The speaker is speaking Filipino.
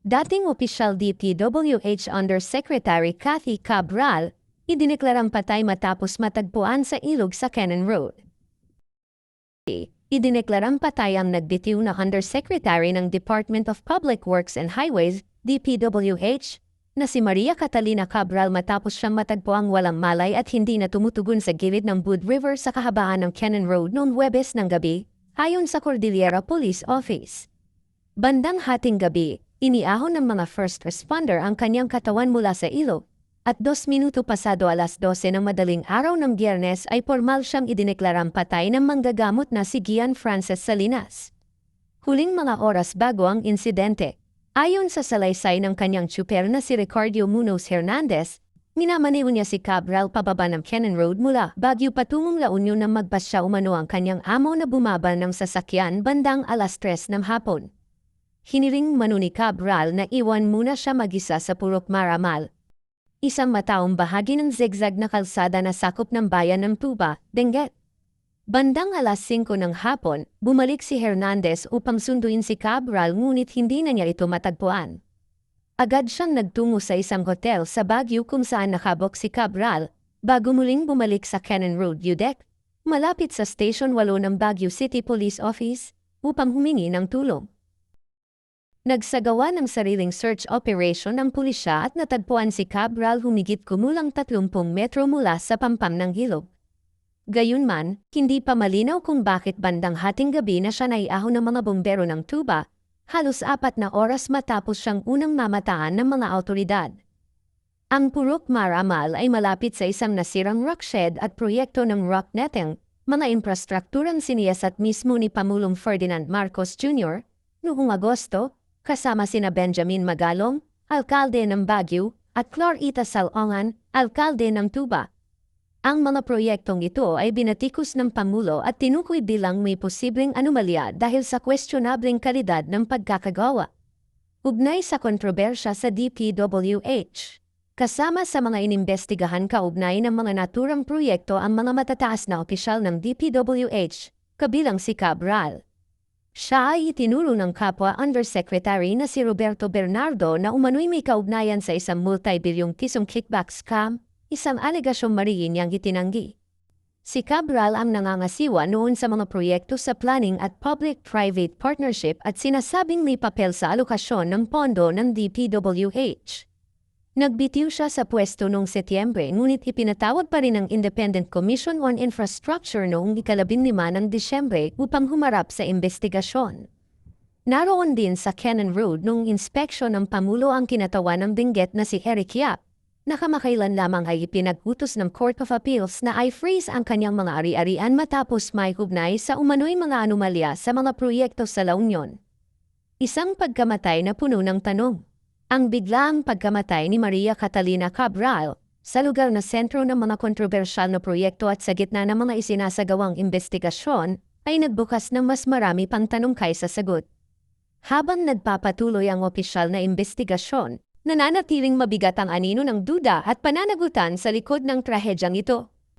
Dating opisyal DPWH Undersecretary Kathy Cabral, idineklarang patay matapos matagpuan sa ilog sa Cannon Road. Idineklarang patay ang nagbitiw na Undersecretary ng Department of Public Works and Highways, DPWH, na si Maria Catalina Cabral matapos siyang matagpuang walang malay at hindi na tumutugon sa gilid ng Bud River sa kahabaan ng Cannon Road noong Huwebes ng gabi, ayon sa Cordillera Police Office. Bandang hating gabi, iniahon ng mga first responder ang kanyang katawan mula sa ilog, at 2 minuto pasado alas 12 ng madaling araw ng Biyernes ay formal siyang idineklarang patay ng manggagamot na si Gian Frances Salinas. Huling mga oras bago ang insidente, ayon sa salaysay ng kanyang tsuper na si Ricardo Munoz Hernandez, minamaniw niya si Cabral pababa ng Cannon Road mula Baguio patungong La Union nang magbasya umano ang kanyang amo na bumaba ng sasakyan bandang alas 3 ng hapon. Hiniling mano ni Cabral na iwan muna siya mag-isa sa Purok Maramal, isang mataong bahagi ng zigzag na kalsada na sakop ng bayan ng Tuba, Benguet. Bandang alas 5 ng hapon, bumalik si Hernandez upang sunduin si Cabral ngunit hindi na niya ito matagpuan. Agad siyang nagtungo sa isang hotel sa Baguio kung saan nakabok si Cabral, bago muling bumalik sa Cannon Road UDEC, malapit sa Station 8 ng Baguio City Police Office, upang humingi ng tulong. Nagsagawa ng sariling search operation ng pulisya at natagpuan si Cabral humigit kumulang 30 metro mula sa pampam ng ilog. Gayunman, hindi pa malinaw kung bakit bandang hating gabi na siya naiahon ng mga bumbero ng Tuba, halos 4 na oras matapos siyang unang mamataan ng mga awtoridad. Ang Purok Maramal ay malapit sa isang nasirang rock shed at proyekto ng rock netting, mga infrastrukturang siniyasat mismo ni Pangulong Ferdinand Marcos Jr. noong Agosto, kasama sina Benjamin Magalong, alkalde ng Baguio, at Clarita Salongan, alkalde ng Tuba. Ang mga proyektong ito ay binatikos ng Pangulo at tinukoy bilang may posibleng anomalya dahil sa questionableng kalidad ng pagkakagawa. Ugnay sa kontrobersya sa DPWH. Kasama sa mga inimbestigahan kaugnay ng mga naturang proyekto ang mga matataas na opisyal ng DPWH, kabilang si Cabral. Siya ay itinuro ng kapwa Undersecretary na si Roberto Bernardo na umano'y may kaugnayan sa isang multi-bilyong pisong kickback scam, isang alegasyong mariin niyang itinanggi. Si Cabral ang nangangasiwa noon sa mga proyekto sa planning at public-private partnership at sinasabing may papel sa alokasyon ng pondo ng DPWH. Nagbitiw siya sa pwesto noong Setyembre ngunit ipinatawag pa rin ng Independent Commission on Infrastructure noong 15 ng Disyembre upang humarap sa investigasyon. Naroon din sa Cannon Road noong inspeksyon ng Pangulo ang kinatawan ng Benguet na si Eric Yap, na kamakailan lamang ay ipinag-utos ng Court of Appeals na i-freeze ang kanyang mga ari-arian matapos may hugnay sa umano'y mga anomalya sa mga proyekto sa La Union. Isang pagkamatay na puno ng tanong. Ang biglaang pagkamatay ni Maria Catalina Cabral sa lugar na sentro ng mga kontrobersyal na proyekto at sa gitna ng mga isinasagawang investigasyon ay nagbukas ng mas marami pang tanong kaysa sagot. Habang nagpapatuloy ang opisyal na investigasyon, nananatiling mabigat ang anino ng duda at pananagutan sa likod ng trahedyang ito.